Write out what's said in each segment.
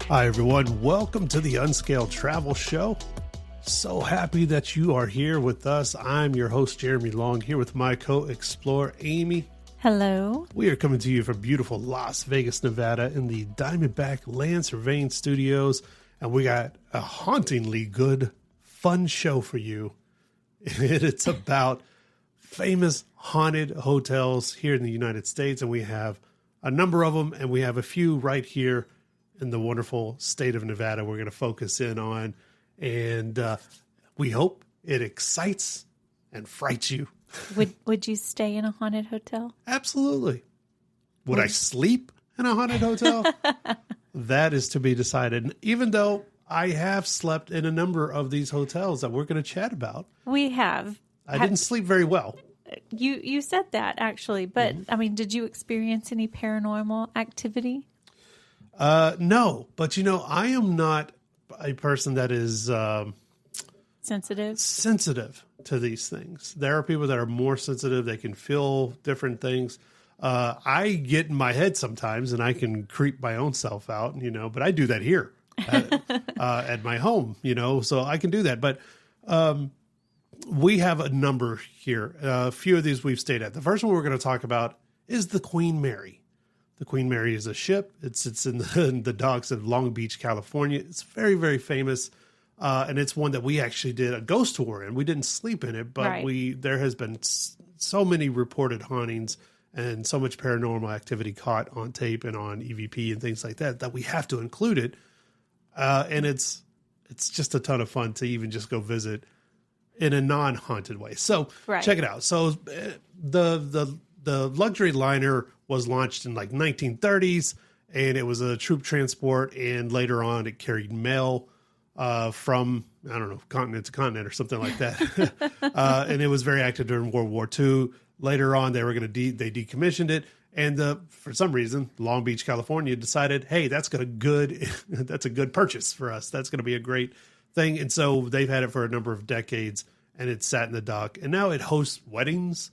Hi, everyone. Welcome to the Unscaled Travel Show. So happy that you are here with us. I'm your host, Jeremy Long, here with my co-explorer, Amy. Hello. We are coming to you from beautiful Las Vegas, Nevada in the Diamondback Land Surveying Studios. And we got a hauntingly good, fun show for you. It's about famous haunted hotels here in the United States. And we have a number of them, and we have a few right here in the wonderful state of Nevada we're going to focus in on. And we hope it excites and frights you. Would you stay in a haunted hotel? Absolutely. Would I sleep in a haunted hotel? That is to be decided. Even though I have slept in a number of these hotels that we're going to chat about. We have. I didn't sleep very well. You said that, actually. But, I mean, did you experience any paranormal activity? No. But, I am not a person that is sensitive to these things. There are people that are more sensitive. They can feel different things. I get in my head sometimes and I can creep my own self out, but I do that here at my home, so I can do that. But we have a number here. A few of these we've stayed at. The first one we're going to talk about is the Queen Mary. The Queen Mary is a ship. It sits in the docks of Long Beach, California. It's very, very famous. And it's one that we actually did a ghost tour in. We didn't sleep in it, but right. There has been so many reported hauntings and so much paranormal activity caught on tape and on EVP and things like that we have to include it. And it's just a ton of fun to even just go visit in a non-haunted way. So Check it out. So the luxury liner was launched in like 1930s, and it was a troop transport. And later on, it carried mail from, I don't know, continent to continent or something like that. And it was very active during World War II. Later on, they were going to they decommissioned it. And for some reason, Long Beach, California decided, hey, that's a good purchase for us. That's going to be a great thing. And so they've had it for a number of decades, and it's sat in the dock. And now it hosts weddings,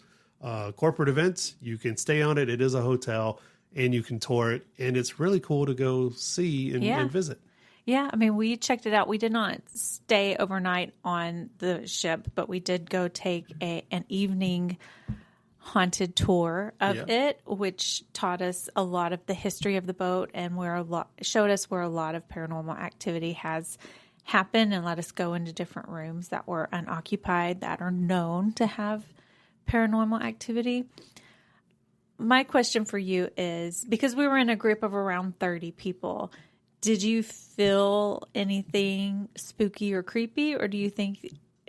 corporate events. You can stay on it. It is a hotel, and you can tour it. And it's really cool to go see and visit. Yeah, I mean, we checked it out. We did not stay overnight on the ship, but we did go take an evening haunted tour of it, which taught us a lot of the history of the boat and showed us where a lot of paranormal activity has happened, and let us go into different rooms that were unoccupied that are known to have paranormal activity. My question for you is, because we were in a group of around 30 people, did you feel anything spooky or creepy, or do you think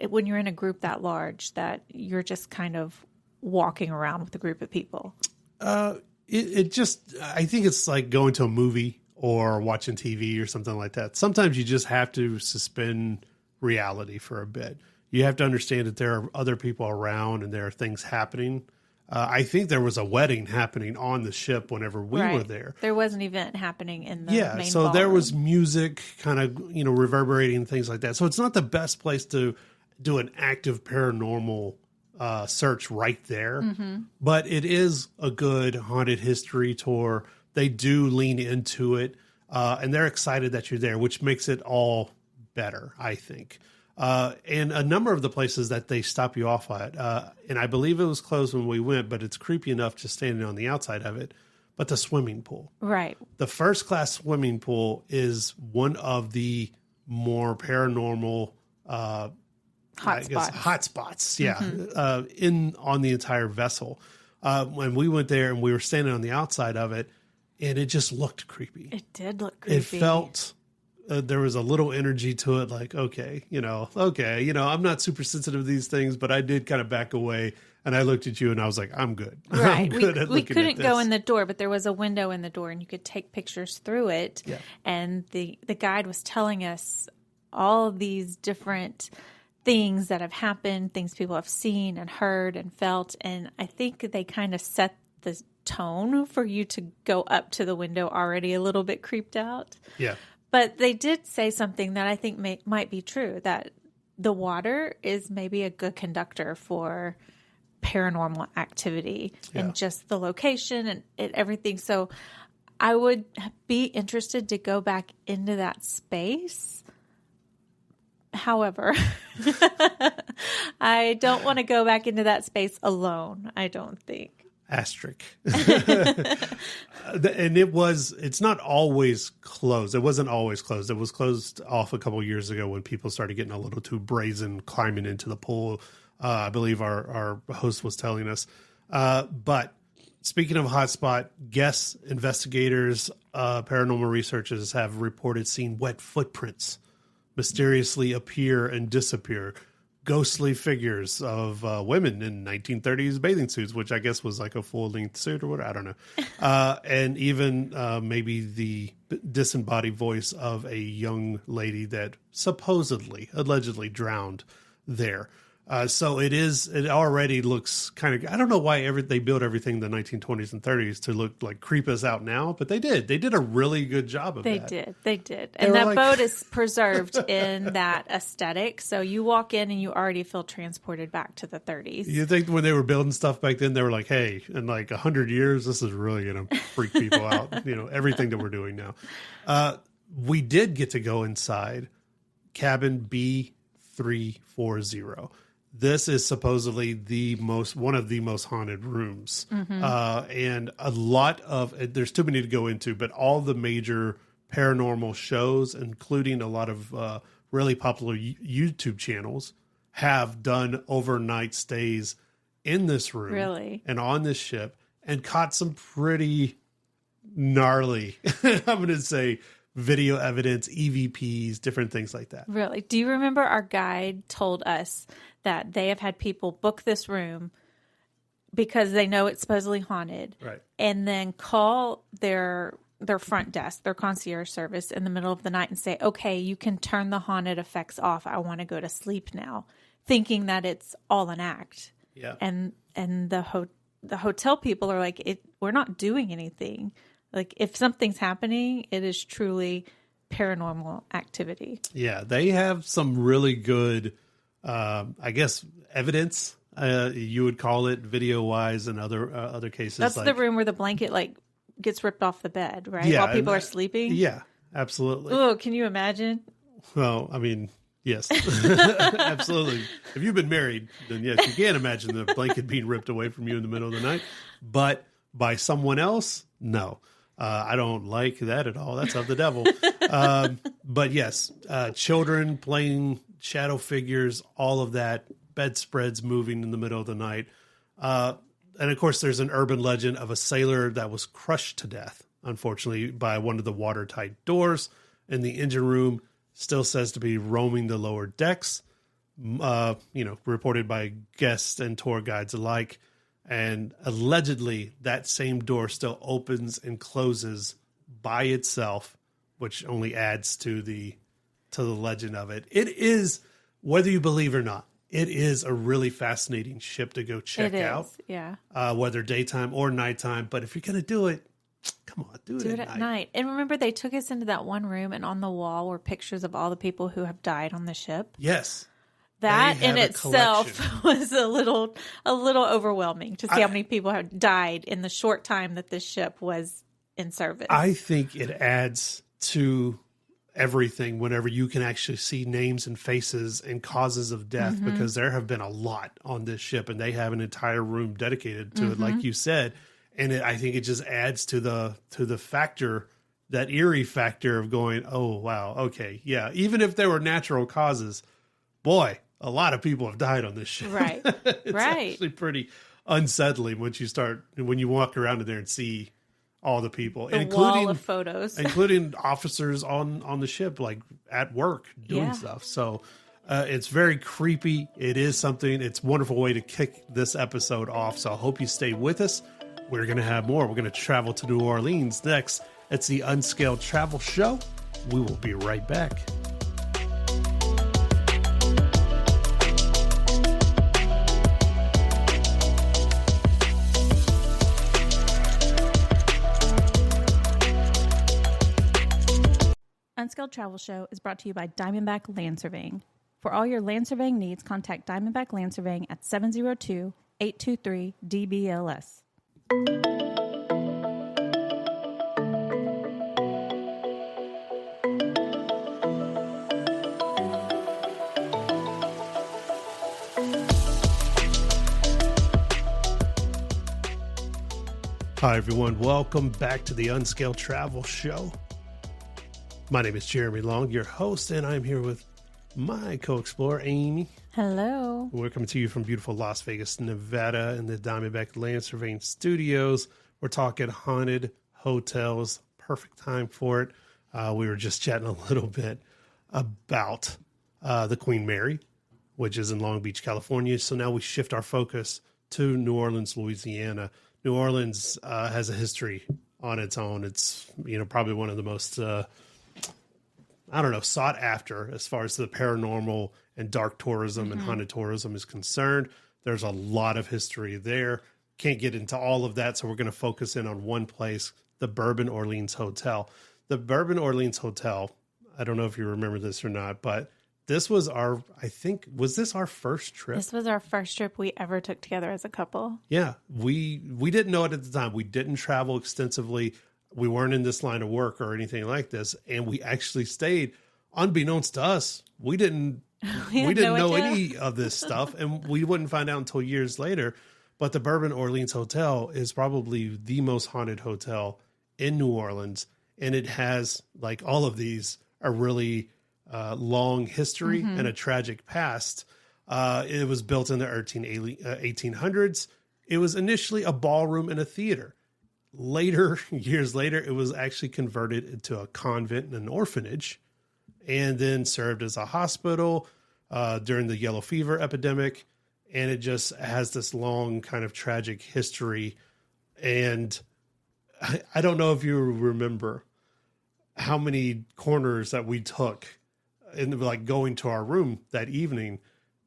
when you're in a group that large that you're just kind of walking around with a group of people? I think it's like going to a movie or watching TV or something like that. Sometimes you just have to suspend reality for a bit. You have to understand that there are other people around and there are things happening. I think there was a wedding happening on the ship whenever we were there. There was an event happening in the main so ballroom. There was music kind of, reverberating and things like that. So it's not the best place to do an active paranormal search right there. But it is a good haunted history tour. They do lean into it, and they're excited that you're there, which makes it all better, I think. And a number of the places that they stop you off at, and I believe it was closed when we went, but it's creepy enough just standing on the outside of it, but the swimming pool. Right. The first class swimming pool is one of the more paranormal hotspots. Yeah. On the entire vessel. When we went there and we were standing on the outside of it, and it just looked creepy. It did look creepy. It felt there was a little energy to it, like, okay, I'm not super sensitive to these things, but I did kind of back away, and I looked at you and I was like, I'm good. Right. I'm good we couldn't go in the door, but there was a window in the door and you could take pictures through it. Yeah. And the guide was telling us all of these different things that have happened, things people have seen and heard and felt. And I think they kind of set the tone for you to go up to the window already a little bit creeped out. Yeah. But they did say something that I think might be true, that the water is maybe a good conductor for paranormal activity and just the location and everything. So I would be interested to go back into that space. However, I don't want to go back into that space alone, I don't think. Asterisk. And it's not always closed. It wasn't always closed. It was closed off a couple of years ago when people started getting a little too brazen climbing into the pool. I believe our host was telling us. But speaking of hotspot, guests, investigators, paranormal researchers have reported seeing wet footprints mysteriously appear and disappear. Ghostly figures of women in 1930s bathing suits, which I guess was like a full-length suit or whatever. I don't know. And even maybe the disembodied voice of a young lady that allegedly drowned there. So it already looks kind of, I don't know why they built everything in the 1920s and 30s to look like creep us out now, but they did. They did a really good job of that. They did. And that boat is preserved in that aesthetic. So you walk in and you already feel transported back to the 30s. You think when they were building stuff back then, they were like, hey, in like 100 years, this is really going to freak people out. Everything that we're doing now. We did get to go inside cabin B340. This is supposedly one of the most haunted rooms. Mm-hmm. And a lot of, there's too many to go into, but all the major paranormal shows, including a lot of really popular YouTube channels, have done overnight stays in this room and on this ship and caught some pretty gnarly, I'm going to say, video evidence, EVPs, different things like that. Really? Do you remember our guide told us that they have had people book this room because they know it's supposedly haunted, right? And then call their front desk, their concierge service in the middle of the night and say, okay, you can turn the haunted effects off. I want to go to sleep now, thinking that it's all an act. Yeah. And the hotel people are like, we're not doing anything. Like, if something's happening, it is truly paranormal activity. Yeah, they have some really good, I guess, evidence, you would call it, video-wise, and other cases. That's the room where the blanket, gets ripped off the bed, right? Yeah, while people are sleeping? Yeah, absolutely. Oh, can you imagine? Well, I mean, yes, absolutely. If you've been married, then yes, you can't imagine the blanket being ripped away from you in the middle of the night. But by someone else, no. I don't like that at all. That's of the devil. But yes, children playing shadow figures, all of that, bedspreads moving in the middle of the night. And of course, there's an urban legend of a sailor that was crushed to death, unfortunately, by one of the watertight doors in the engine room. Still says to be roaming the lower decks, reported by guests and tour guides alike. And allegedly, that same door still opens and closes by itself, which only adds to the legend of it. It is, whether you believe or not, it is a really fascinating ship to go check out. Yeah. Whether daytime or nighttime. But if you're going to do it, come on, do it at night. And remember, they took us into that one room, and on the wall were pictures of all the people who have died on the ship. Yes. That in itself was a little overwhelming to see how many people have died in the short time that this ship was in service. I think it adds to everything whenever you can actually see names and faces and causes of death, mm-hmm. because there have been a lot on this ship, and they have an entire room dedicated to mm-hmm. it, like you said. And I think it just adds to the factor, that eerie factor of going, oh, wow, okay, yeah. Even if there were natural causes, boy, a lot of people have died on this ship. Right, it's actually pretty unsettling when you walk around in there and see all the people, including wall of photos, including officers on the ship, like at work doing stuff. So it's very creepy. It is something. It's a wonderful way to kick this episode off. So I hope you stay with us. We're going to have more. We're going to travel to New Orleans next. It's the Unscaled Travel Show. We will be right back. Unscaled Travel Show is brought to you by Diamondback Land Surveying. For all your land surveying needs, contact Diamondback Land Surveying at 702-823-DBLS. Hi, everyone. Welcome back to the Unscaled Travel Show. My name is Jeremy Long, your host, and I'm here with my co-explorer, Amy. Hello. We're coming to you from beautiful Las Vegas, Nevada, in the Diamondback Land Surveying Studios. We're talking haunted hotels. Perfect time for it. We were just chatting a little bit about the Queen Mary, which is in Long Beach, California. So now we shift our focus to New Orleans, Louisiana. New Orleans has a history on its own. It's, probably one of the most, sought after as far as the paranormal and dark tourism and haunted tourism is concerned. There's a lot of history there. Can't get into all of that, so we're going to focus in on one place, the Bourbon Orleans Hotel. The Bourbon Orleans Hotel, I don't know if you remember this or not, but this was was this our first trip? This was our first trip we ever took together as a couple. Yeah, we didn't know it at the time. We didn't travel extensively. We weren't in this line of work or anything like this, and we actually stayed. Unbeknownst to us, we didn't know any of this stuff, and we wouldn't find out until years later. But the Bourbon Orleans Hotel is probably the most haunted hotel in New Orleans, and it has, like all of these, a really long history and a tragic past. It was built in the 1800s. It was initially a ballroom and a theater. Years later, it was actually converted into a convent and an orphanage, and then served as a hospital during the yellow fever epidemic. And it just has this long kind of tragic history. And I don't know if you remember how many corners that we took in like going to our room that evening.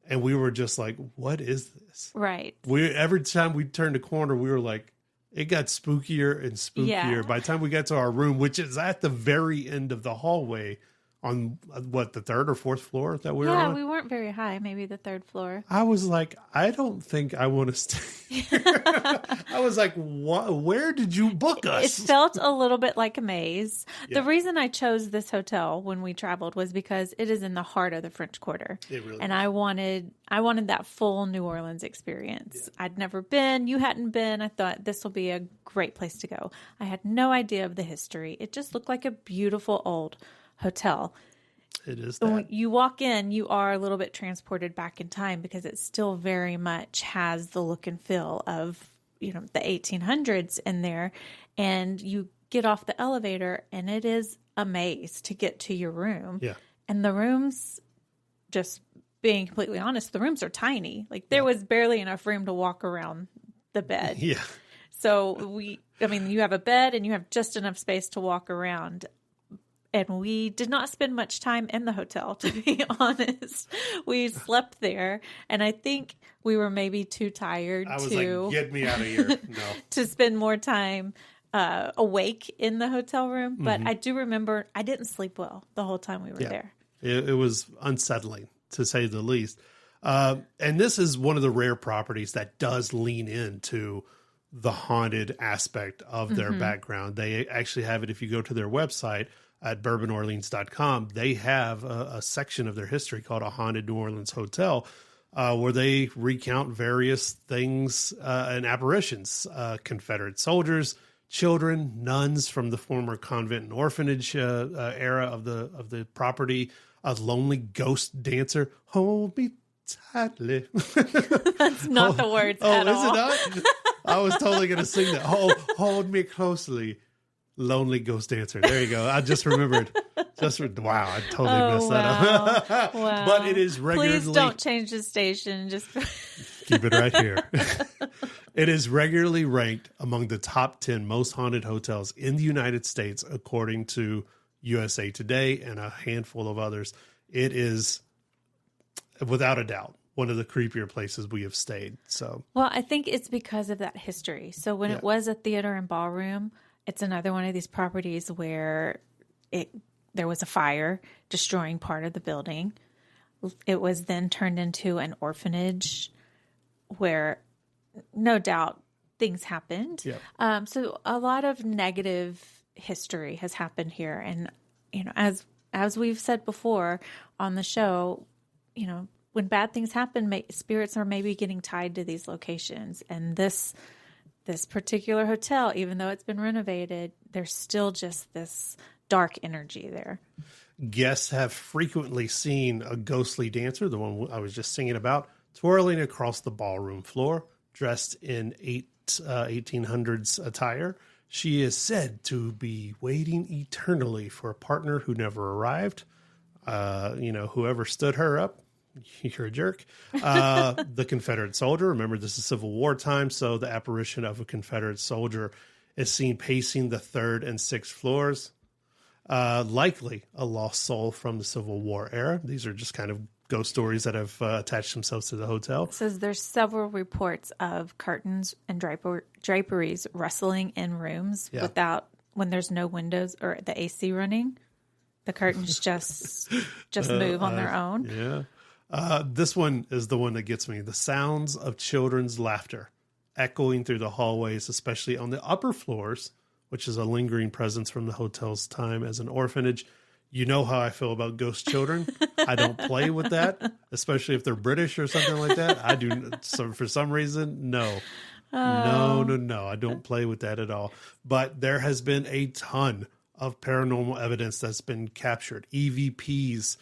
And we were just like, what is this? Right. Every time we turned a corner, we were like, it got spookier and spookier. Yeah. By the time we got to our room, which is at the very end of the hallway on the third or fourth floor that we were on? Yeah, we weren't very high, maybe the third floor. I was like, I don't think I want to stay here. I was like, where did you book us? It felt a little bit like a maze. Yeah. The reason I chose this hotel when we traveled was because it is in the heart of the French Quarter. It really and is. I wanted that full New Orleans experience. Yeah. I'd never been. You hadn't been. I thought this will be a great place to go. I had no idea of the history. It just looked like a beautiful old hotel. It is When that. you walk in, you are a little bit transported back in time because it still very much has the look and feel of, the 1800s in there. And you get off the elevator and it is a maze to get to your room. Yeah. And the rooms, just being completely honest, the rooms are tiny. Like there was barely enough room to walk around the bed. Yeah. So you have a bed and you have just enough space to walk around. And we did not spend much time in the hotel, to be honest. We slept there, and I think we were maybe too tired I was like, get me out of here. No. to spend more time awake in the hotel room. But I do remember I didn't sleep well the whole time we were there. It was unsettling, to say the least. And this is one of the rare properties that does lean into the haunted aspect of their background. They actually have it if you go to their website at bourbonorleans.com. They have a section of their history called A Haunted New Orleans Hotel, where they recount various things and apparitions, Confederate soldiers, children, nuns from the former convent and orphanage era of the property, a lonely ghost dancer. Hold me tightly. That's not the words at all. Is it not? I was totally going to sing that. Hold me closely. Lonely ghost dancer. There you go. I just remembered. Wow, I totally messed that up. Wow. But it is regularly. Please don't change the station. Just keep it right here. It is regularly ranked among the top 10 most haunted hotels in the United States, according to USA Today and a handful of others. It is, without a doubt, one of the creepier places we have stayed. So, well, I think it's because of that history. So when it was a theater and ballroom, it's another one of these properties where there was a fire destroying part of the building. It was then turned into an orphanage where no doubt things happened. Yeah. So a lot of negative history has happened here. And, as we've said before on the show, when bad things happen, spirits are maybe getting tied to these locations. And this particular hotel, even though it's been renovated, there's still just this dark energy there. Guests have frequently seen a ghostly dancer, the one I was just singing about, twirling across the ballroom floor, dressed in 1800s attire. She is said to be waiting eternally for a partner who never arrived. Whoever stood her up, you're a jerk. The Confederate soldier, remember this is Civil War time, so the apparition of a Confederate soldier is seen pacing the 3rd and 6th floors. Likely a lost soul from the Civil War era. These are just kind of ghost stories that have attached themselves to the hotel. It says there's several reports of curtains and draperies rustling in rooms when there's no windows or the AC running. The curtains just move on their own. Yeah. This one is the one that gets me. The sounds of children's laughter echoing through the hallways, especially on the upper floors, which is a lingering presence from the hotel's time as an orphanage. You know how I feel about ghost children. I don't play with that, especially if they're British or something like that. I do. So for some reason, no. No. I don't play with that at all. But there has been a ton of paranormal evidence that's been captured. EVPs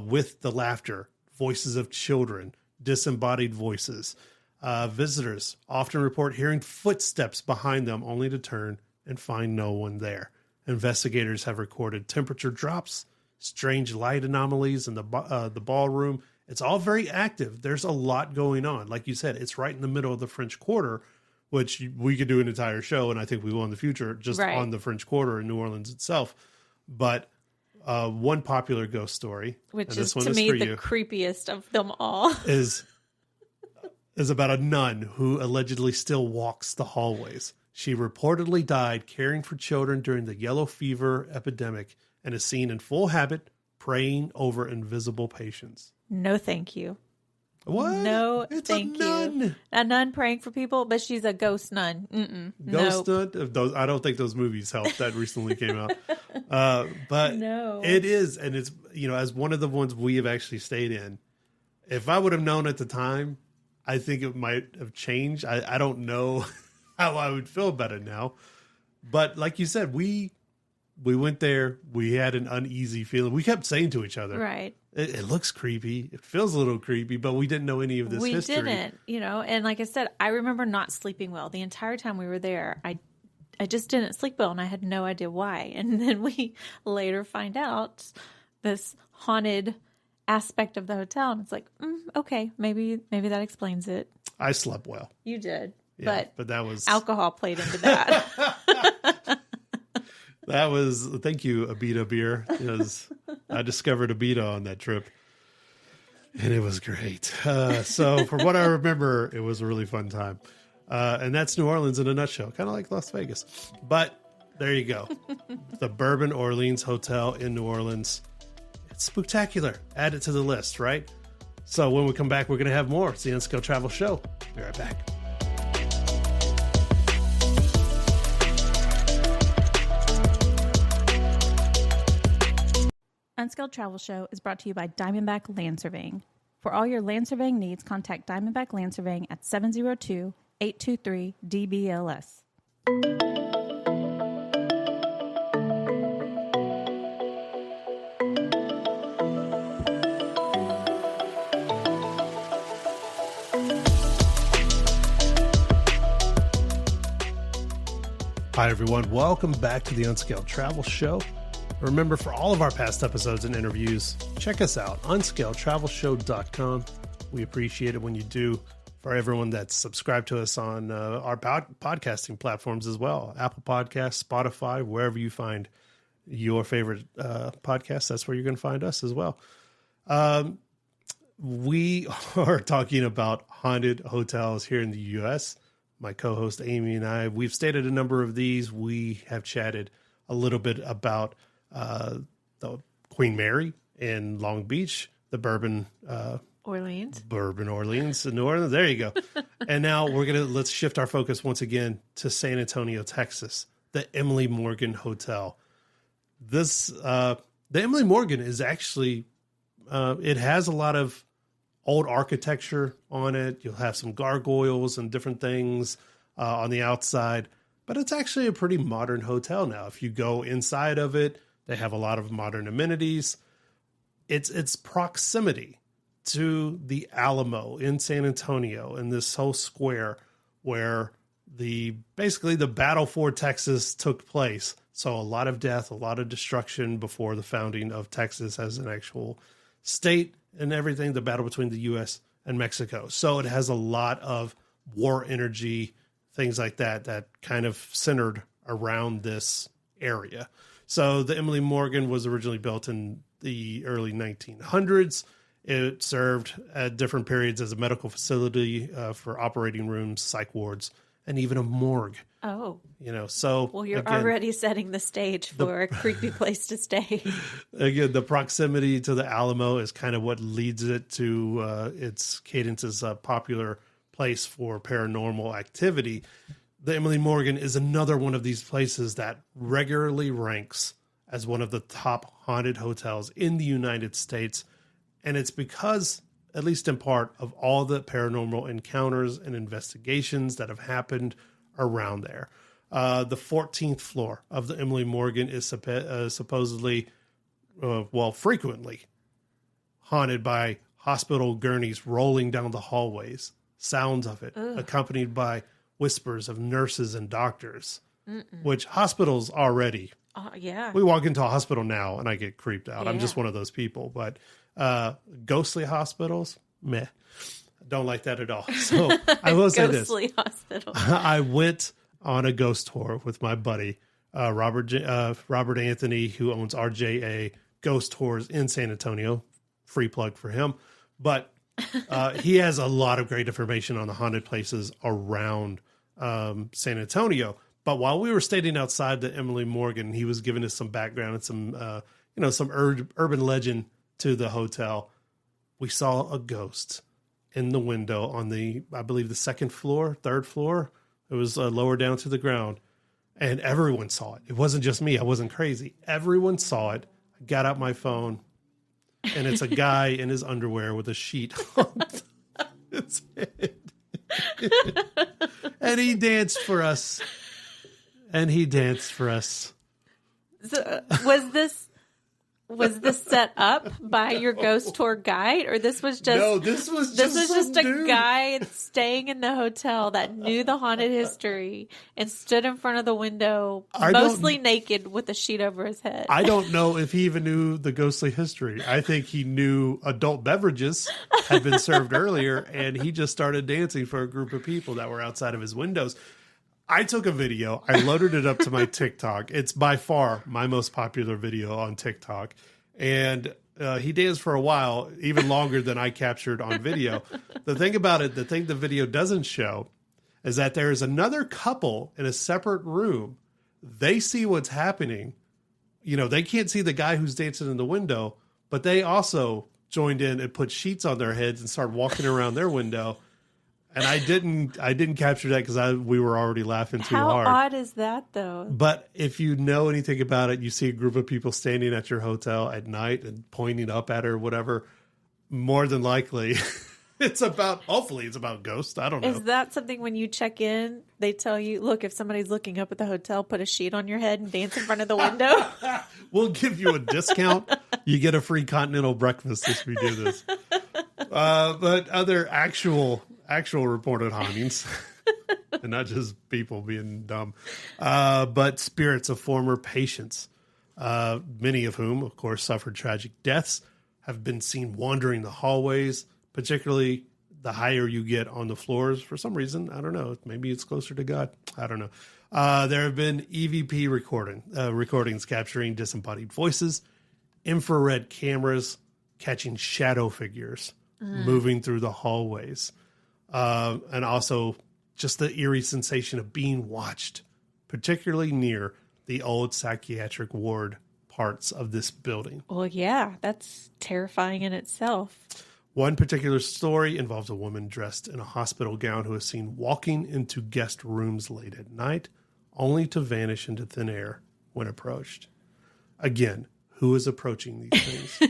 with the laughter, voices of children, disembodied voices. Visitors often report hearing footsteps behind them only to turn and find no one there. Investigators have recorded temperature drops, strange light anomalies in the ballroom. It's all very active. There's a lot going on. Like you said, it's right in the middle of the French Quarter, which we could do an entire show, and I think we will in the future, just on the French Quarter in New Orleans itself. But one popular ghost story, which is to me the creepiest of them all, is about a nun who allegedly still walks the hallways. She reportedly died caring for children during the yellow fever epidemic and is seen in full habit praying over invisible patients. No, thank you. What? No, it's thank a nun. You. A nun praying for people, but she's a ghost nun. Ghost nun? I don't think those movies helped that recently came out. But no. It is, and it's, as one of the ones we have actually stayed in, if I would have known at the time, I think it might have changed. I don't know how I would feel about it now. But like you said, we went there. We had an uneasy feeling. We kept saying to each other, right, it looks creepy. It feels a little creepy, but we didn't know any of this history. We didn't, and like I said, I remember not sleeping well the entire time we were there. I just didn't sleep well, and I had no idea why. And then we later find out this haunted aspect of the hotel, and it's like, okay, maybe that explains it. I slept well. You did. Yeah, but that was alcohol played into that. That was, thank you, Abita beer. I discovered Abita on that trip, and it was great. So from what I remember, it was a really fun time. And that's New Orleans in a nutshell, kind of like Las Vegas. But there you go. The Bourbon Orleans Hotel in New Orleans. It's spectacular. Add it to the list, right? So when we come back, we're going to have more. It's the Unscaled Travel Show. Be right back. Unscaled Travel Show is brought to you by Diamondback Land Surveying. For all your land surveying needs, contact Diamondback Land Surveying at 702-823-DBLS. Hi, everyone. Welcome back to the Unscaled Travel Show. Remember, for all of our past episodes and interviews, check us out, unscaledtravelshow.com. We appreciate it when you do. For everyone that's subscribed to us on our podcasting platforms as well, Apple Podcasts, Spotify, wherever you find your favorite podcast, that's where you're going to find us as well. We are talking about haunted hotels here in the U.S. My co-host Amy and I, we've stayed at a number of these. We have chatted a little bit about the Queen Mary in Long Beach, the Bourbon Orleans in New Orleans. There you go. And now let's shift our focus once again to San Antonio, Texas, the Emily Morgan Hotel. the Emily Morgan is actually, it has a lot of old architecture on it. You'll have some gargoyles and different things on the outside, but it's actually a pretty modern hotel now. If you go inside of it, they have a lot of modern amenities. Its proximity to the Alamo in San Antonio, in this whole square where basically the battle for Texas took place. So a lot of death, a lot of destruction before the founding of Texas as an actual state and everything, the battle between the U.S. and Mexico. So it has a lot of war energy, things like that kind of centered around this area. So the Emily Morgan was originally built in the early 1900s. It served at different periods as a medical facility for operating rooms, psych wards, and even a morgue. Oh. So... Well, you're already setting the stage for a creepy place to stay. Again, the proximity to the Alamo is kind of what leads it to its cadence as a popular place for paranormal activity. The Emily Morgan is another one of these places that regularly ranks as one of the top haunted hotels in the United States. And it's because, at least in part, of all the paranormal encounters and investigations that have happened around there. The 14th floor of the Emily Morgan is supposedly, frequently haunted by hospital gurneys rolling down the hallways, sounds of it, accompanied by whispers of nurses and doctors, which hospitals already. Yeah. We walk into a hospital now and I get creeped out. Yeah. I'm just one of those people, but ghostly hospitals, meh. Don't like that at all. So I will say this. Ghostly hospital. I went on a ghost tour with my buddy, Robert Anthony, who owns RJA Ghost Tours in San Antonio. Free plug for him. But he has a lot of great information on the haunted places around San Antonio. But while we were standing outside the Emily Morgan, he was giving us some background and some urban legend to the hotel. We saw a ghost in the window on I believe the third floor. It was lower down to the ground, and everyone saw it. It wasn't just me. I wasn't crazy. Everyone saw it. I got out my phone, and it's a guy in his underwear with a sheet on his head. And he danced for us. So, was this set up by your ghost tour guide, or this was just a guy staying in the hotel that knew the haunted history and stood in front of the window, mostly naked with a sheet over his head? I don't know if he even knew the ghostly history. I think he knew adult beverages had been served earlier, and he just started dancing for a group of people that were outside of his windows. I took a video. I loaded it up to my TikTok. It's by far my most popular video on TikTok. And he danced for a while, even longer than I captured on video. The thing about it, the thing the video doesn't show is that there is another couple in a separate room. They see what's happening. They can't see the guy who's dancing in the window, but they also joined in and put sheets on their heads and started walking around their window. And I didn't capture that because we were already laughing too hard. How odd is that, though? But if you know anything about it, you see a group of people standing at your hotel at night and pointing up at her or whatever, more than likely hopefully it's about ghosts. I don't know. Is that something when you check in, they tell you, look, if somebody's looking up at the hotel, put a sheet on your head and dance in front of the window? We'll give you a discount. You get a free continental breakfast if we do this. But other actual reported hauntings, and not just people being dumb, but spirits of former patients, many of whom, of course, suffered tragic deaths, have been seen wandering the hallways, particularly the higher you get on the floors. For some reason, I don't know. Maybe it's closer to God. I don't know. There have been EVP recordings capturing disembodied voices, infrared cameras catching shadow figures moving through the hallways. And also just the eerie sensation of being watched, particularly near the old psychiatric ward parts of this building. Well, yeah, that's terrifying in itself. One particular story involves a woman dressed in a hospital gown who is seen walking into guest rooms late at night, only to vanish into thin air when approached. Again, who is approaching these things?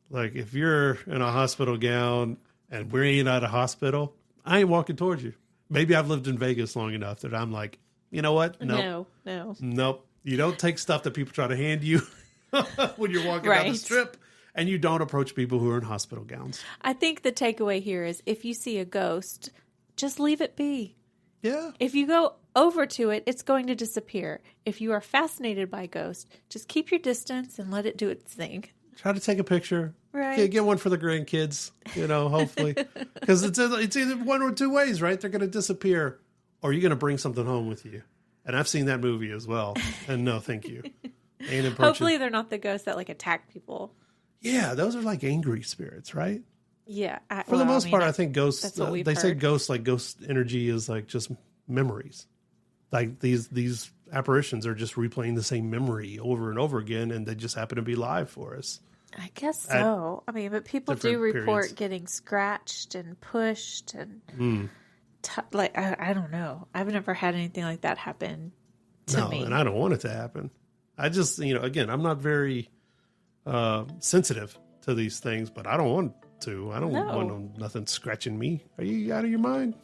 Like, if you're in a hospital gown and we ain't at a hospital, I ain't walking towards you. Maybe I've lived in Vegas long enough that I'm like, you know what? No. Nope. You don't take stuff that people try to hand you when you're walking down the strip, and you don't approach people who are in hospital gowns. I think the takeaway here is if you see a ghost, just leave it be. Yeah. If you go over to it, it's going to disappear. If you are fascinated by ghosts, just keep your distance and let it do its thing. Try to take a picture. Right. Get one for the grandkids, hopefully. Because it's either one or two ways, right? They're going to disappear, or you're going to bring something home with you. And I've seen that movie as well. And no, thank you. Ain't approaching. Hopefully they're not the ghosts that, like, attack people. Yeah, those are like angry spirits, right? Yeah. For the most part, I think ghosts, that's what we've they say heard. ghosts, like ghost energy is like just memories. Like these apparitions are just replaying the same memory over and over again, and they just happen to be live for us. I guess so. I mean, but people do different report periods. getting scratched and pushed and like, I don't know. I've never had anything like that happen to me. And I don't want it to happen. I just, again, I'm not very sensitive to these things, but I don't want to. I don't want nothing scratching me. Are you out of your mind?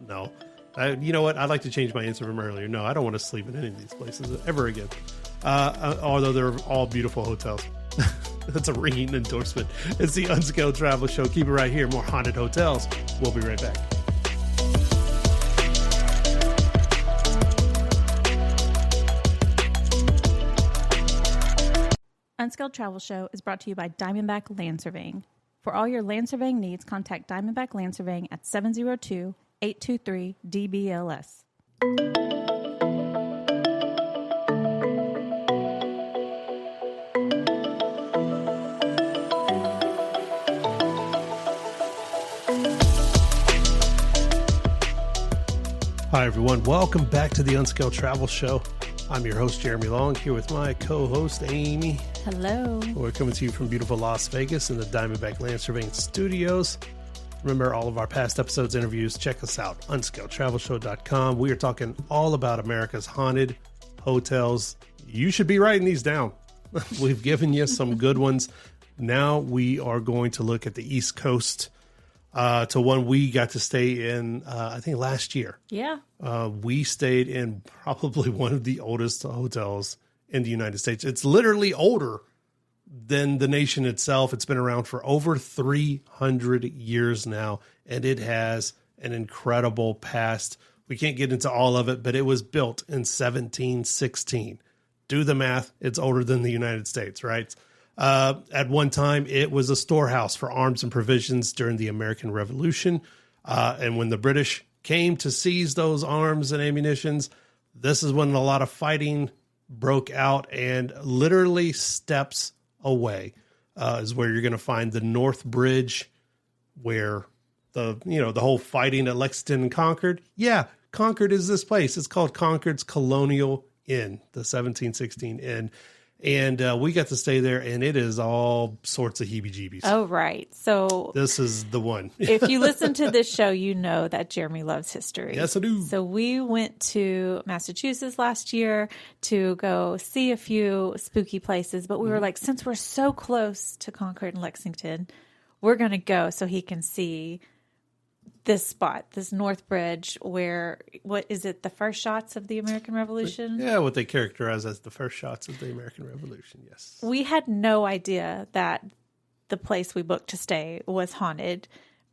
No. You know what? I'd like to change my answer from earlier. No, I don't want to sleep in any of these places ever again. Although they're all beautiful hotels. That's a ringing endorsement. It's the Unscaled Travel Show. Keep it right here. More haunted hotels. We'll be right back. Unscaled Travel Show is brought to you by Diamondback Land Surveying. For all your land surveying needs, contact Diamondback Land Surveying at 702-823-DBLS. Hi, everyone. Welcome back to the Unscaled Travel Show. I'm your host, Jeremy Long, here with my co-host, Amy. Hello. We're coming to you from beautiful Las Vegas in the Diamondback Land Surveying Studios. Remember all of our past episodes, interviews. Check us out, unscaledtravelshow.com. We are talking all about America's haunted hotels. You should be writing these down. We've given you some good ones. Now we are going to look at the East Coast to one we got to stay in, I think, last year. Yeah. We stayed in probably one of the oldest hotels in the United States. It's literally older than the nation itself. It's been around for over 300 years now, and it has an incredible past. We can't get into all of it, but it was built in 1716. Do the math. It's older than the United States, right? At one time, it was a storehouse for arms and provisions during the American Revolution. And when the British came to seize those arms and ammunitions, this is when a lot of fighting broke out, and literally steps away is where you're going to find the North Bridge, where the whole fighting at Lexington and Concord. Yeah, Concord is this place. It's called Concord's Colonial Inn, the 1716 Inn. And we got to stay there, and it is all sorts of heebie-jeebies. Oh, right. So this is the one. If you listen to this show, you know that Jeremy loves history. Yes, I do. So we went to Massachusetts last year to go see a few spooky places, but we were like, since we're so close to Concord and Lexington, we're going to go so he can see this spot, this North Bridge, where, what is it, the first shots of the American Revolution? Yeah, what they characterize as the first shots of the American Revolution, yes. We had no idea that the place we booked to stay was haunted.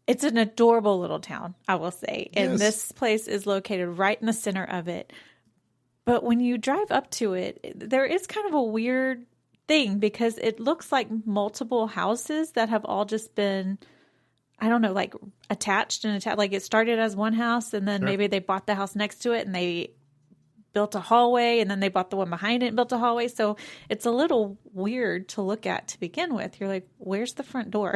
It's an adorable little town, I will say. And Yes. this place is located right in the center of it. But when you drive up to it, there is kind of a weird thing because it looks like multiple houses that have all just been, I don't know, like attached. Like it started as one house, and then maybe they bought the house next to it and they built a hallway, and then they bought the one behind it and built a hallway. So it's a little weird to look at to begin with. You're like, where's the front door?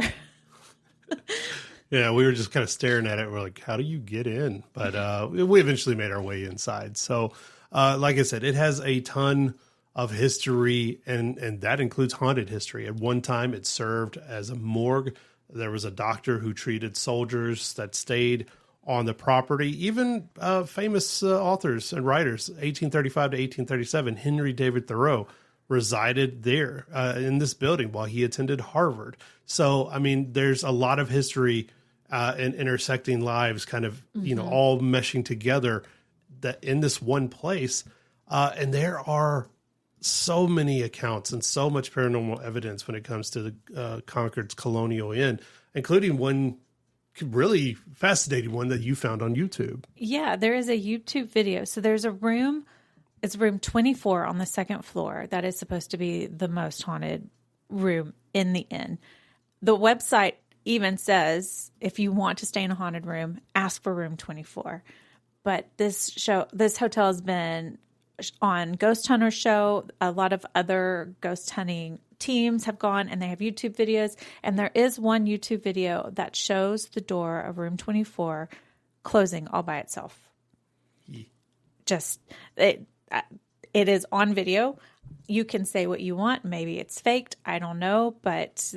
Yeah, we were just kind of staring at it. We're like, how do you get in? But we eventually made our way inside. So like I said, it has a ton of history, and that includes haunted history. At one time, it served as a morgue. There was a doctor who treated soldiers that stayed on the property. Even famous authors and writers, 1835 to 1837, Henry David Thoreau resided there in this building while he attended Harvard. So, I mean, there's a lot of history and intersecting lives kind of, all meshing together that in this one place. And there are so many accounts and so much paranormal evidence when it comes to the Concord's Colonial Inn, including one really fascinating one that you found on YouTube. Yeah, there is a YouTube video. So there's a room, it's room 24 on the second floor. That is supposed to be the most haunted room in the inn. The website even says, if you want to stay in a haunted room, ask for room 24. But this hotel has been on Ghost Hunter Show. A lot of other ghost hunting teams have gone and they have YouTube videos. And there is one YouTube video that shows the door of room 24 closing all by itself. Yeah. It is on video. You can say what you want. Maybe it's faked. I don't know, but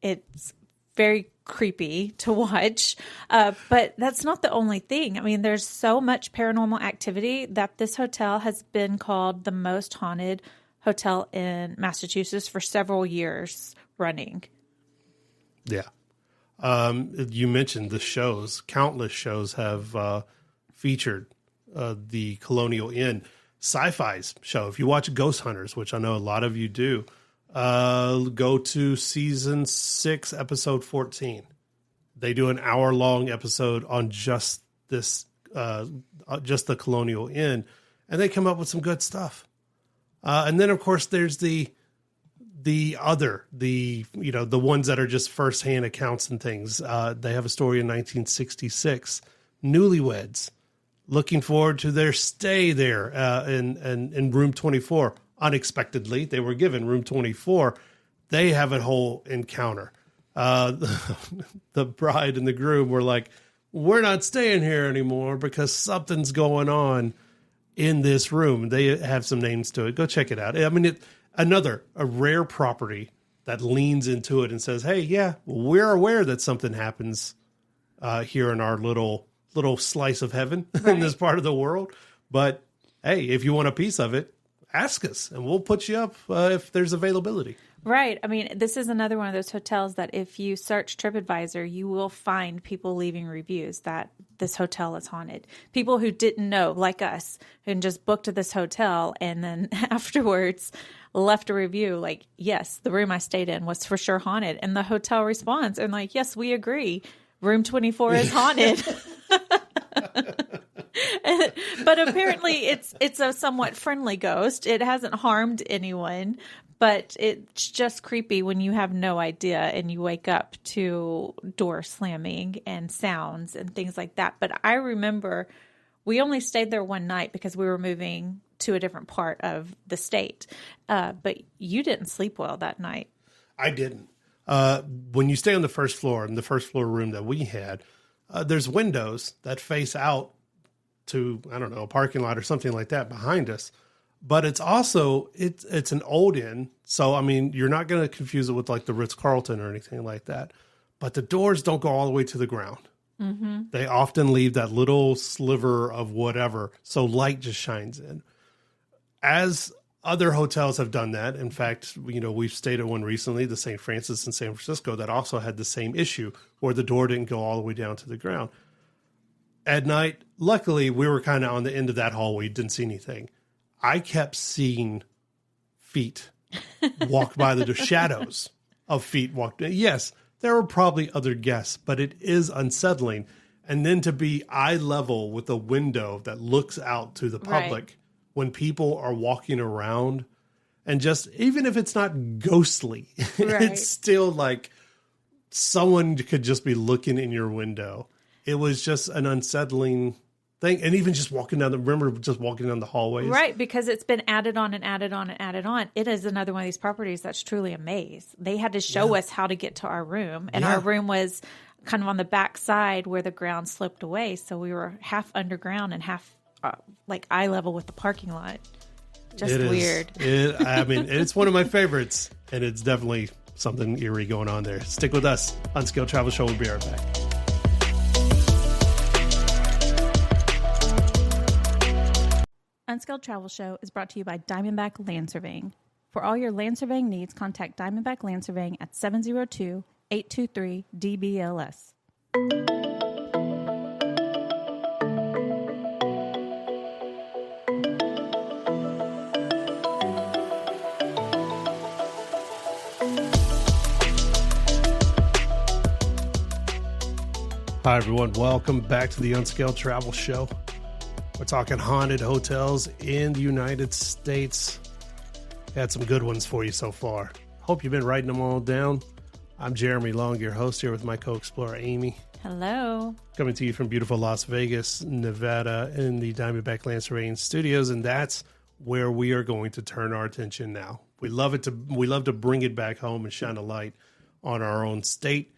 it's very creepy to watch. But that's not the only thing. I mean, there's so much paranormal activity that this hotel has been called the most haunted hotel in Massachusetts for several years running. Yeah. You mentioned the shows. Countless shows have featured the Colonial Inn. Sci-Fi's show, if you watch Ghost Hunters, which I know a lot of you do, go to season 6, episode 14. They do an hour-long episode on just this, just the Colonial Inn, and they come up with some good stuff. And then, of course, there's the ones that are just firsthand accounts and things. They have a story in 1966, newlyweds looking forward to their stay there in room 24. Unexpectedly, they were given room 24. They have a whole encounter. The bride and the groom were like, we're not staying here anymore because something's going on in this room. They have some names to it. Go check it out. I mean, a rare property that leans into it and says, hey, yeah, we're aware that something happens here in our little slice of heaven in this part of the world. But hey, if you want a piece of it, ask us and we'll put you up if there's availability. Right. I mean, this is another one of those hotels that if you search TripAdvisor, you will find people leaving reviews that this hotel is haunted. People who didn't know, like us, who just booked this hotel and then afterwards left a review like, yes, the room I stayed in was for sure haunted. And the hotel responds and like, yes, we agree. Room 24 is haunted. But apparently it's a somewhat friendly ghost. It hasn't harmed anyone, but it's just creepy when you have no idea and you wake up to door slamming and sounds and things like that. But I remember we only stayed there one night because we were moving to a different part of the state. But you didn't sleep well that night. I didn't. When you stay on the first floor, in the first floor room that we had, there's windows that face out to, I don't know, a parking lot or something like that behind us. But it's also, it's an old inn. So, I mean, you're not going to confuse it with like the Ritz-Carlton or anything like that. But the doors don't go all the way to the ground. Mm-hmm. They often leave that little sliver of whatever. So light just shines in. As other hotels have done that. In fact, we've stayed at one recently, the St. Francis in San Francisco, that also had the same issue where the door didn't go all the way down to the ground. At night, luckily, we were kind of on the end of that hallway, didn't see anything. I kept seeing feet walk by the door, shadows of feet walked. Yes, there were probably other guests, but it is unsettling. And then to be eye level with a window that looks out to the public. Right. When people are walking around and just, even if it's not ghostly, right. It's still like someone could just be looking in your window. It was just an unsettling thing. And even just walking down the hallways. Right. Because it's been added on and added on and added on. It is another one of these properties that's truly a maze. They had to show us how to get to our room. And our room was kind of on the back side where the ground sloped away. So we were half underground and half like eye level with the parking lot. Just weird. It's one of my favorites, and it's definitely something eerie going on there. Stick with us. Unscaled Travel Show. We'll be right back. Unscaled Travel Show is brought to you by Diamondback Land Surveying. For all your land surveying needs, contact Diamondback Land Surveying at 702-823-DBLS. Hi, everyone. Welcome back to the Unscaled Travel Show. We're talking haunted hotels in the United States. Had some good ones for you so far. Hope you've been writing them all down. I'm Jeremy Long, your host, here with my co-explorer, Amy. Hello. Coming to you from beautiful Las Vegas, Nevada, in the Diamondback Land Surveying Studios, and that's where we are going to turn our attention now. We love to bring it back home and shine a light on our own state.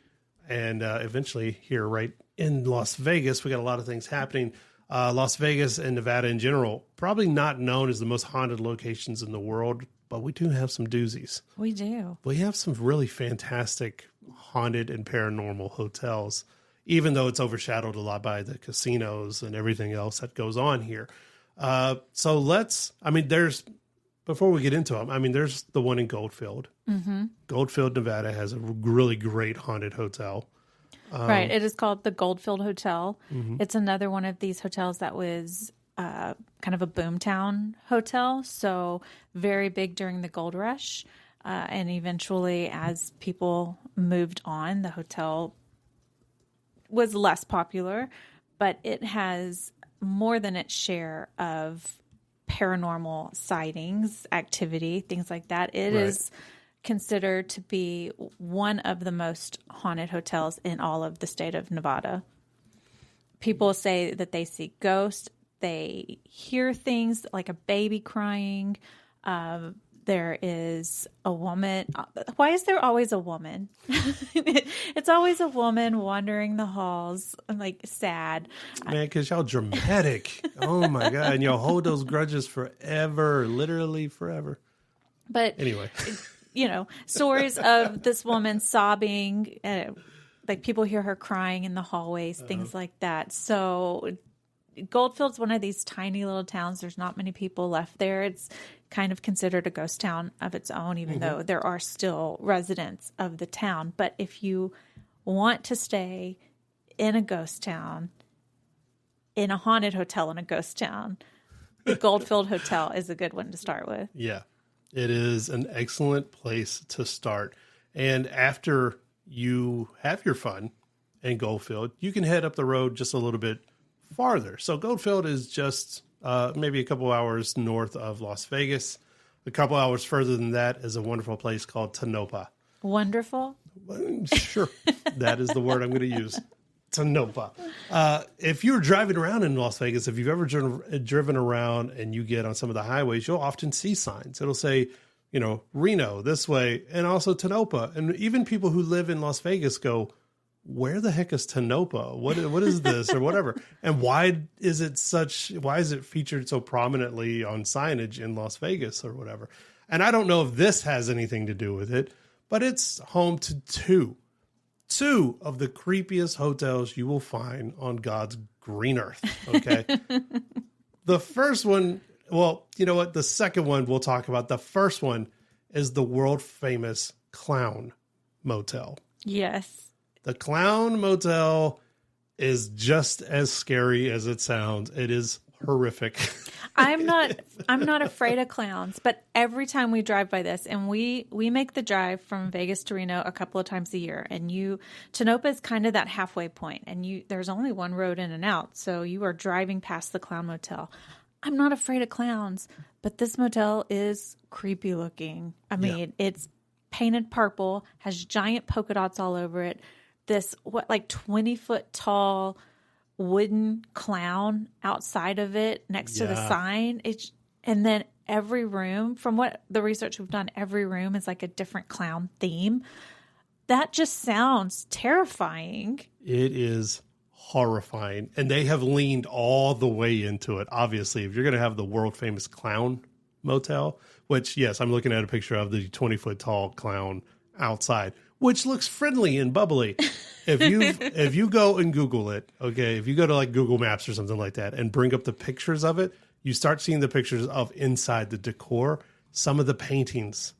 And eventually here right in Las Vegas, we got a lot of things happening. Las Vegas and Nevada in general, probably not known as the most haunted locations in the world, but we do have some doozies. We do. We have some really fantastic haunted and paranormal hotels, even though it's overshadowed a lot by the casinos and everything else that goes on here. Before we get into them, there's the one in Goldfield. Mm-hmm. Goldfield, Nevada has a really great haunted hotel. Right. It is called the Goldfield Hotel. Mm-hmm. It's another one of these hotels that was kind of a boomtown hotel. So very big during the gold rush. And eventually, as people moved on, the hotel was less popular. But it has more than its share of paranormal sightings, activity, things like that. It is considered to be one of the most haunted hotels in all of the state of Nevada. People say that they see ghosts, they hear things like a baby crying. There is a woman. Why is there always a woman? It's always a woman wandering the halls, like sad. Man, because y'all dramatic. Oh my God. And y'all hold those grudges forever, literally forever. But anyway, stories of this woman sobbing, like people hear her crying in the hallways, things like that. So Goldfield's one of these tiny little towns. There's not many people left there. It's kind of considered a ghost town of its own, even though there are still residents of the town. But if you want to stay in a ghost town, in a haunted hotel in a ghost town, the Goldfield Hotel is a good one to start with. Yeah, it is an excellent place to start. And after you have your fun in Goldfield, you can head up the road just a little bit farther. So Goldfield is just maybe a couple hours north of Las Vegas. A couple hours further than that is a wonderful place called Tonopah. Wonderful? Sure. That is the word I'm going to use. Tonopah. If you're driving around in Las Vegas, if you've ever driven around and you get on some of the highways, you'll often see signs. It'll say, Reno this way, and also Tonopah. And even people who live in Las Vegas go, where the heck is Tonopah? What is this or whatever? And why is it featured so prominently on signage in Las Vegas or whatever? And I don't know if this has anything to do with it, but it's home to two of the creepiest hotels you will find on God's green earth. Okay. The first one, well, you know what? The second one we'll talk about. The first one is the world famous Clown Motel. Yes. The Clown Motel is just as scary as it sounds. It is horrific. I'm not afraid of clowns, but every time we drive by this, and we make the drive from Vegas to Reno a couple of times a year, and Tonopah is kind of that halfway point, and there's only one road in and out, so you are driving past the Clown Motel. I'm not afraid of clowns, but this motel is creepy looking. It's painted purple, has giant polka dots all over it. This 20-foot tall wooden clown outside of it next to the sign. And then every room, from what the research we've done, every room is like a different clown theme. That just sounds terrifying. It is horrifying. And they have leaned all the way into it. Obviously, if you're going to have the world famous Clown Motel, which, yes, I'm looking at a picture of the 20-foot tall clown outside, which looks friendly and bubbly. If you go and Google it, okay, if you go to like Google Maps or something like that and bring up the pictures of it, you start seeing the pictures of inside the decor, some of the paintings.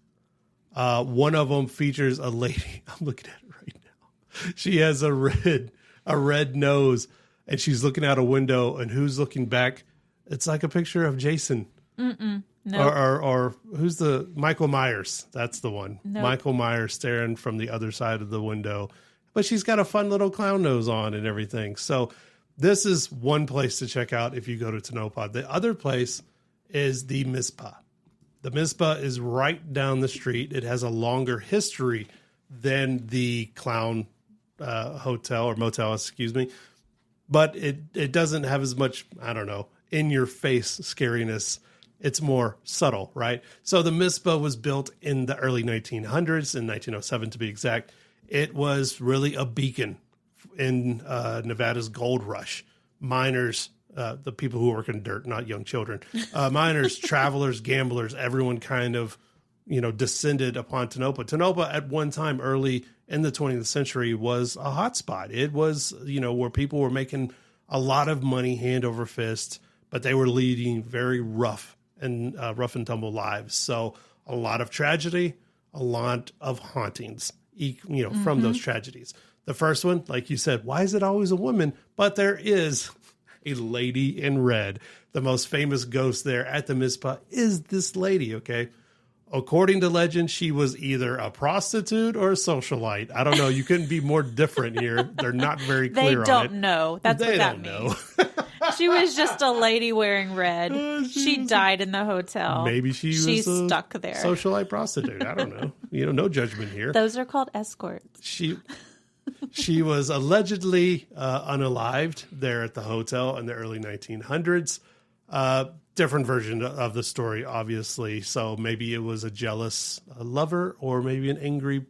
One of them features a lady. I'm looking at it right now. She has a red nose, and she's looking out a window, and who's looking back? It's like a picture of Jason. No. Or who's the Michael Myers? That's the one. Nope. Michael Myers staring from the other side of the window. But she's got a fun little clown nose on and everything. So this is one place to check out if you go to Tonopah. The other place is the Mizpah. The Mizpah is right down the street. It has a longer history than the clown hotel or motel, excuse me. But it doesn't have as much, I don't know, in-your-face scariness. It's more subtle, right? So the Mizpah was built in the early 1900s, in 1907 to be exact. It was really a beacon in Nevada's gold rush. Miners, the people who work in dirt, not young children, miners, travelers, gamblers, everyone kind of, descended upon Tonopah. Tonopah at one time early in the 20th century was a hot spot. It was, where people were making a lot of money hand over fist, but they were leading very rough and tumble lives. So a lot of tragedy, a lot of hauntings, from those tragedies. The first one, like you said, why is it always a woman? But there is a lady in red. The most famous ghost there at the Mizpah is this lady, okay? According to legend, she was either a prostitute or a socialite. I don't know. You couldn't be more different here. They're not very clear on it. They don't know. That's what that means. She was just a lady wearing red. She died in the hotel. Maybe she's stuck there. Socialite prostitute. I don't know. No judgment here. Those are called escorts. She was allegedly unalived there at the hotel in the early 1900s. Different version of the story, obviously. So maybe it was a jealous lover, or maybe an angry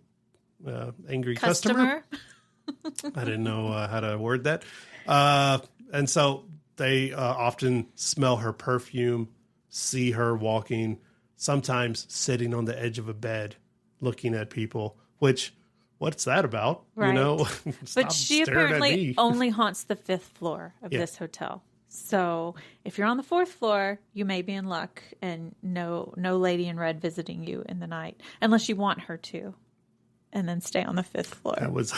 customer. I didn't know how to word that. And so they often smell her perfume, see her walking, sometimes sitting on the edge of a bed, looking at people, which, what's that about? Right. But she apparently only haunts the 5th floor of this hotel. So if you're on the 4th floor, you may be in luck, and no lady in red visiting you in the night, unless you want her to, and then stay on the 5th floor. That was...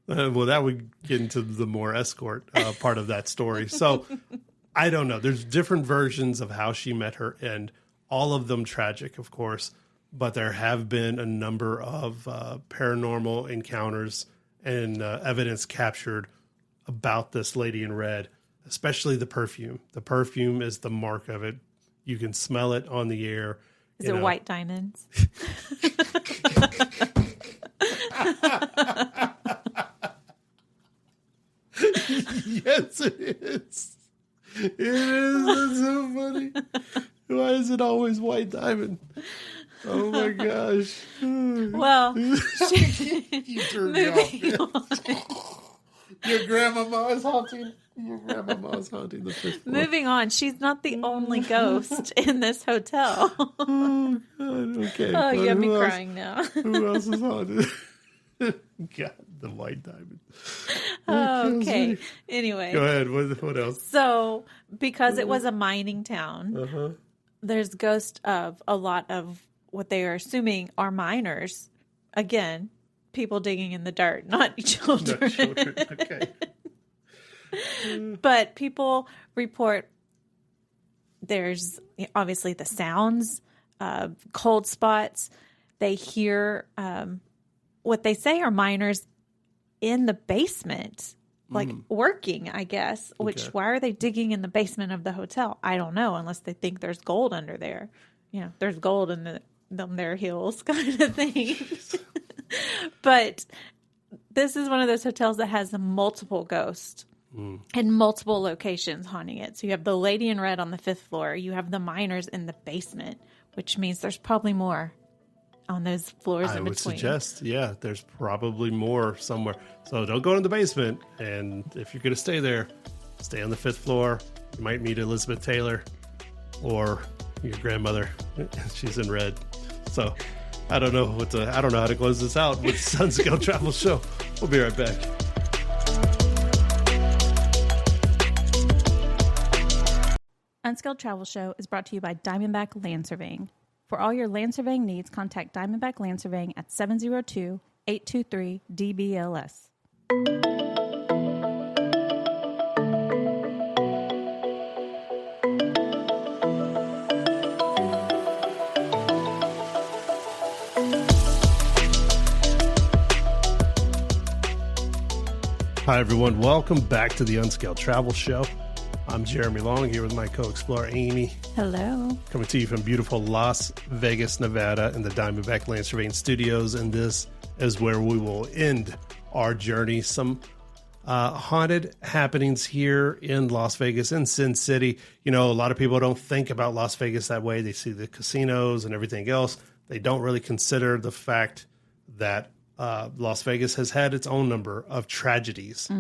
well, that would get into the more escort part of that story. So I don't know. There's different versions of how she met her end, all of them tragic, of course, but there have been a number of paranormal encounters and evidence captured about this lady in red, especially the perfume. The perfume is the mark of it. You can smell it on the air. Is it white diamonds? Yes, it is. It is. That's so funny. Why is it always white diamond? Oh my gosh. Well, you turned me off. Your grandmama is haunting. Your grandmama is haunting the 5th floor. Moving on. She's not the only ghost in this hotel. Oh God. Okay. Oh, you have me crying now. Who else is haunted? God, the white diamond. Okay. Anyway. Go ahead. What else? So, because it was a mining town, there's ghosts of a lot of what they are assuming are miners. Again, people digging in the dirt, not children. Not children. Okay. But people report there's obviously the sounds, cold spots. They hear what they say are miners in the basement, like working, I guess. Which, why are they digging in the basement of the hotel? I don't know, unless they think there's gold under there. There's gold in their hills kind of thing. But this is one of those hotels that has multiple ghosts in multiple locations haunting it. So you have the lady in red on the 5th floor. You have the miners in the basement, which means there's probably more on those floors in between. I would suggest, there's probably more somewhere. So don't go in the basement. And if you're going to stay there, stay on the 5th floor. You might meet Elizabeth Taylor or your grandmother. She's in red. So I don't know how to close this out with the Unscaled Travel Show. We'll be right back. Unscaled Travel Show is brought to you by Diamondback Land Surveying. For all your land surveying needs, contact Diamondback Land Surveying at 702-823-DBLS. Hi, everyone. Welcome back to the Unscaled Travel Show. I'm Jeremy Long here with my co-explorer, Amy. Hello. Coming to you from beautiful Las Vegas, Nevada in the Diamondback Land Surveying Studios. And this is where we will end our journey. Some haunted happenings here in Las Vegas, in Sin City. You know, a lot of people don't think about Las Vegas that way. They see the casinos and everything else. They don't really consider the fact that Las Vegas has had its own number of tragedies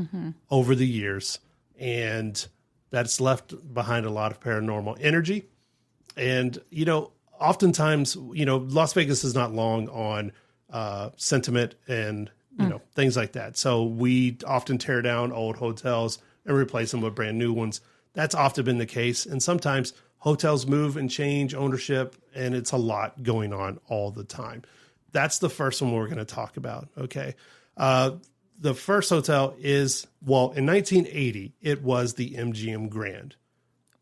over the years, and that's left behind a lot of paranormal energy. And, you know, oftentimes, you know, Las Vegas is not long on sentiment and, you know, things like that. So we often tear down old hotels and replace them with brand new ones. That's often been the case. And sometimes hotels move and change ownership, and it's a lot going on all the time. That's the first one we're going to talk about. Okay. The first hotel is, well, in 1980, it was the MGM Grand.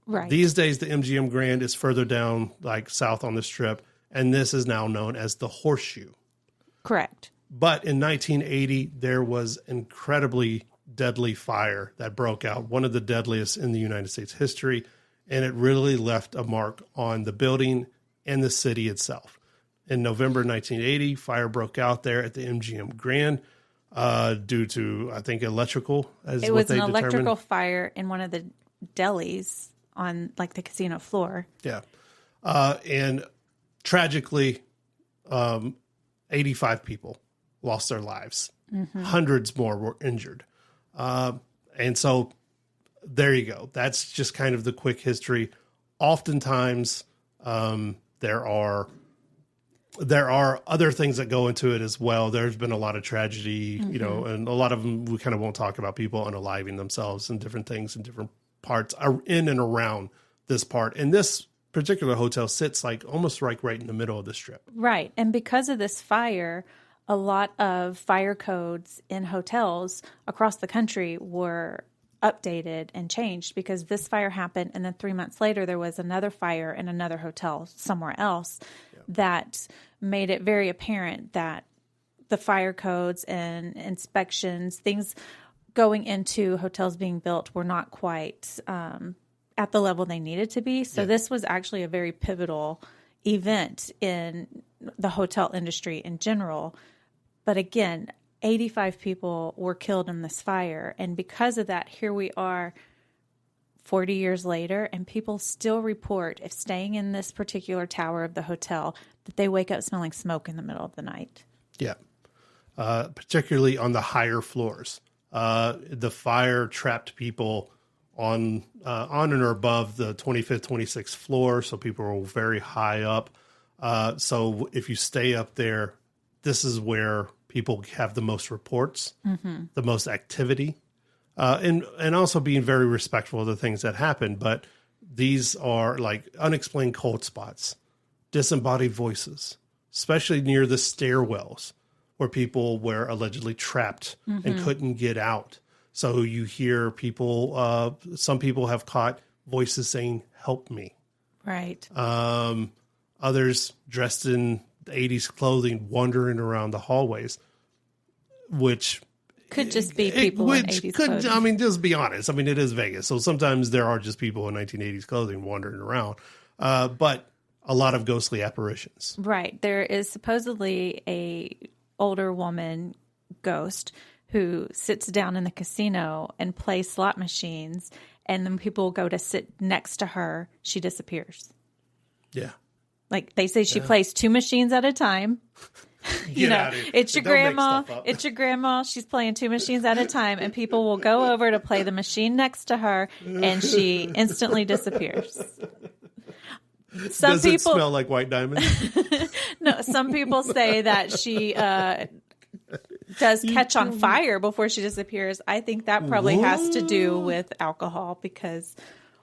Right. These days, the MGM Grand is further down, like south on the Strip, and this is now known as the Horseshoe. Correct. But in 1980, there was incredibly deadly fire that broke out, one of the deadliest in the United States history, and it really left a mark on the building and the city itself. In November 1980, fire broke out there at the MGM Grand due to, I think, electrical. It was an electrical fire in one of the delis on, like, the casino floor. Yeah. And tragically, 85 people lost their lives. Hundreds more were injured. And so there you go. That's just kind of the quick history. Oftentimes, there are other things that go into it as well. There's been a lot of tragedy, you know, and a lot of them we kind of won't talk about, people unaliving themselves and different things in different parts in and around this part. And this particular hotel sits like almost like right in the middle of the Strip. Right. And because of this fire, a lot of fire codes in hotels across the country were updated and changed because this fire happened. And then 3 months later, there was another fire in another hotel somewhere else that made it very apparent that the fire codes and inspections, things going into hotels being built were not quite at the level they needed to be. So this was actually a very pivotal event in the hotel industry in general. But again, 85 people were killed in this fire. And because of that, here we are 40 years later, and people still report, if staying in this particular tower of the hotel, that they wake up smelling smoke in the middle of the night. Yeah. Particularly on the higher floors. The fire trapped people on and or above the 25th, 26th floor. So people were very high up. So if you stay up there, this is where people have the most reports, the most activity. And also being very respectful of the things that happen. But these are like unexplained cold spots, disembodied voices, especially near the stairwells where people were allegedly trapped and couldn't get out. So you hear people, some people have caught voices saying, "Help me." Right. Others dressed in 80s clothing wandering around the hallways, which could just be people in 80s clothing. I mean, just be honest. I mean, it is Vegas. So sometimes there are just people in 1980s clothing wandering around. But a lot of ghostly apparitions. Right. There is supposedly a older woman ghost who sits down in the casino and plays slot machines. And then people go to sit next to her. She disappears. Yeah. Like they say she plays 2 machines at a time. You know, it's your grandma. It's your grandma. She's playing 2 machines at a time, and people will go over to play the machine next to her, and she instantly disappears. Does it smell like white diamonds? No, some people say that she does catch on fire before she disappears. I think that probably has to do with alcohol, because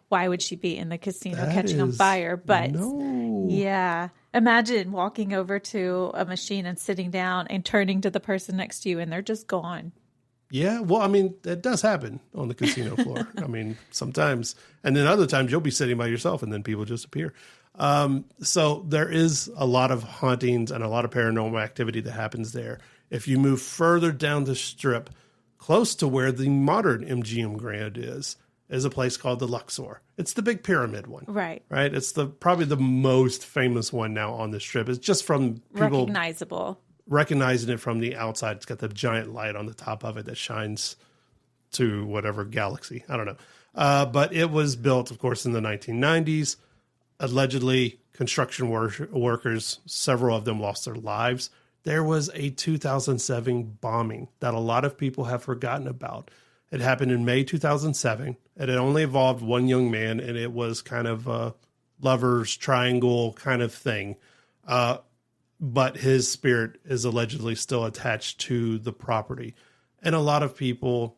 why would she be in the casino That catching on fire? But no. yeah, imagine walking over to a machine and sitting down and turning to the person next to you and they're just gone. Yeah, well, I mean, that does happen on the casino floor. I mean, sometimes, and then other times you'll be sitting by yourself and then people just appear. So there is a lot of hauntings and a lot of paranormal activity that happens there. If you move further down the strip, close to where the modern MGM Grand is a place called the Luxor. It's the big pyramid one. Right. Right? It's probably the most famous one now on the strip. It's just from people recognizing it from the outside. It's got the giant light on the top of it that shines to whatever galaxy. I don't know. But it was built, of course, in the 1990s. Allegedly, construction workers, several of them lost their lives. There was a 2007 bombing that a lot of people have forgotten about. It happened in May 2007, and it only involved one young man, and it was kind of a lover's triangle kind of thing. But his spirit is allegedly still attached to the property. And a lot of people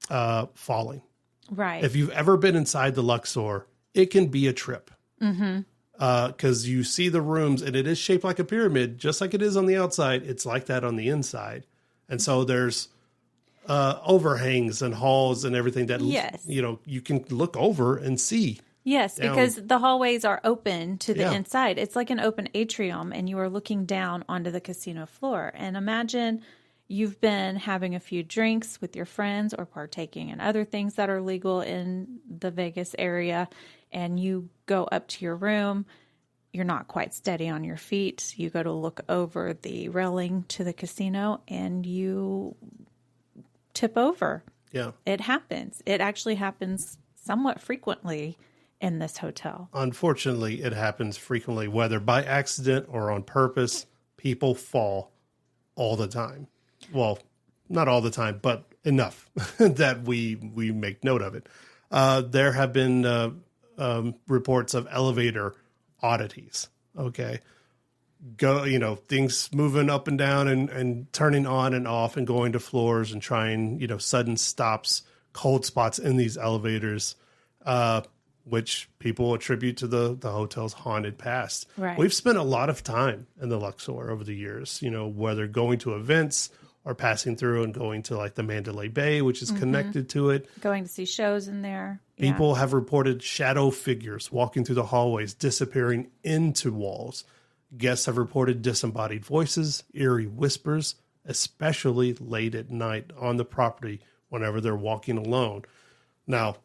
falling. Right. If you've ever been inside the Luxor, it can be a trip. Mm-hmm. Because you see the rooms, and it is shaped like a pyramid, just like it is on the outside. It's like that on the inside. And so there's overhangs and halls and everything that, you can look over and see. Yes, down. because the hallways are open to the inside. It's like an open atrium, and you are looking down onto the casino floor. And imagine you've been having a few drinks with your friends or partaking in other things that are legal in the Vegas area, and you go up to your room. You're not quite steady on your feet. You go to look over the railing to the casino, and you tip over. Yeah. It happens. It actually happens somewhat frequently in this hotel. Unfortunately, it happens frequently, whether by accident or on purpose. People fall all the time. Well, not all the time, but enough that we make note of it. There have been reports of elevator oddities. Okay. Things moving up and down and turning on and off and going to floors and trying, sudden stops, cold spots in these elevators, which people attribute to the hotel's haunted past. Right. We've spent a lot of time in the Luxor over the years, whether going to events or passing through and going to like the Mandalay Bay, which is connected to it. Going to see shows in there. People have reported shadow figures walking through the hallways, disappearing into walls. Guests have reported disembodied voices, eerie whispers, especially late at night on the property whenever they're walking alone. Now,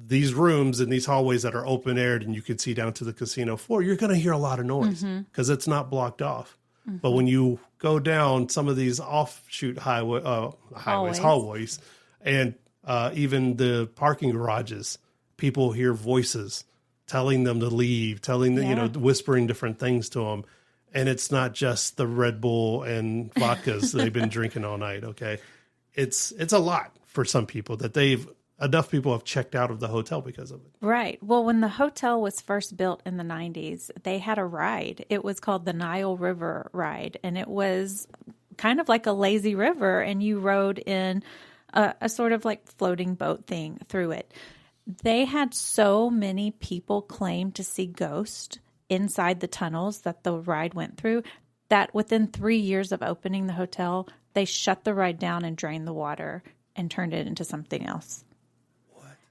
these rooms and these hallways that are open aired and you can see down to the casino floor, you're going to hear a lot of noise because it's not blocked off. But when you go down some of these offshoot hallways, and even the parking garages, people hear voices telling them to leave, whispering different things to them. And it's not just the Red Bull and vodkas they've been drinking all night. Okay. It's a lot for some people that enough people have checked out of the hotel because of it. Right. Well, when the hotel was first built in the 90s, they had a ride. It was called the Nile River Ride, and it was kind of like a lazy river, and you rode in a sort of like floating boat thing through it. They had so many people claim to see ghosts inside the tunnels that the ride went through that within 3 years of opening the hotel, they shut the ride down and drained the water and turned it into something else.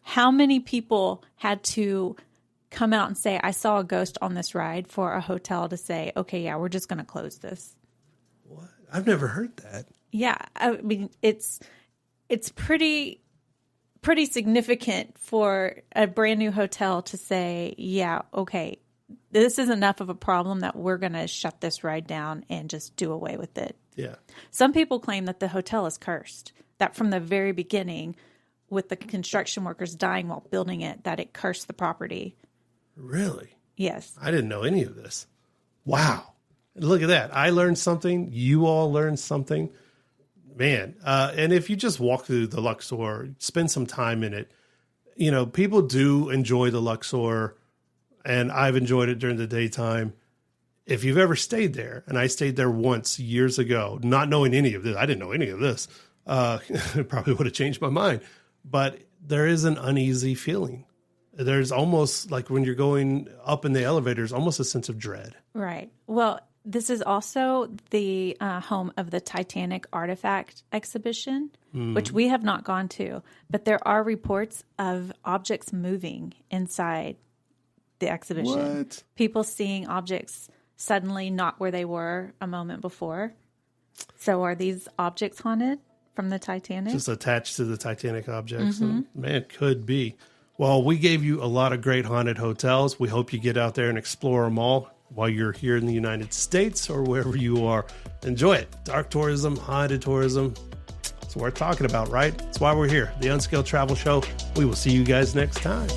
How many people had to come out and say, I saw a ghost on this ride for a hotel to say, okay, yeah, we're just going to close this? What? I've never heard that. Yeah. I mean, it's pretty significant for a brand new hotel to say, yeah, okay, this is enough of a problem that we're going to shut this ride down and just do away with it. Yeah. Some people claim that the hotel is cursed, that from the very beginning, with the construction workers dying while building it, that it cursed the property. Really? Yes. I didn't know any of this. Wow. Look at that. I learned something. You all learned something. Man. And if you just walk through the Luxor, spend some time in it, people do enjoy the Luxor, and I've enjoyed it during the daytime. If you've ever stayed there, and I stayed there once years ago, not knowing any of this, I didn't know any of this. It probably would have changed my mind. But there is an uneasy feeling. there's almost like when you're going up in the elevators, almost a sense of dread. Right. Well, this is also the home of the Titanic artifact exhibition, which we have not gone to, but there are reports of objects moving inside the exhibition. What? People seeing objects suddenly not where they were a moment before. So are these objects haunted from the Titanic? Just attached to the Titanic objects. And, man, could be. Well, we gave you a lot of great haunted hotels. We hope you get out there and explore them all while you're here in the United States or wherever you are. Enjoy it. Dark tourism, haunted tourism. It's worth talking about, right? That's why we're here. The Unscaled Travel Show. We will see you guys next time.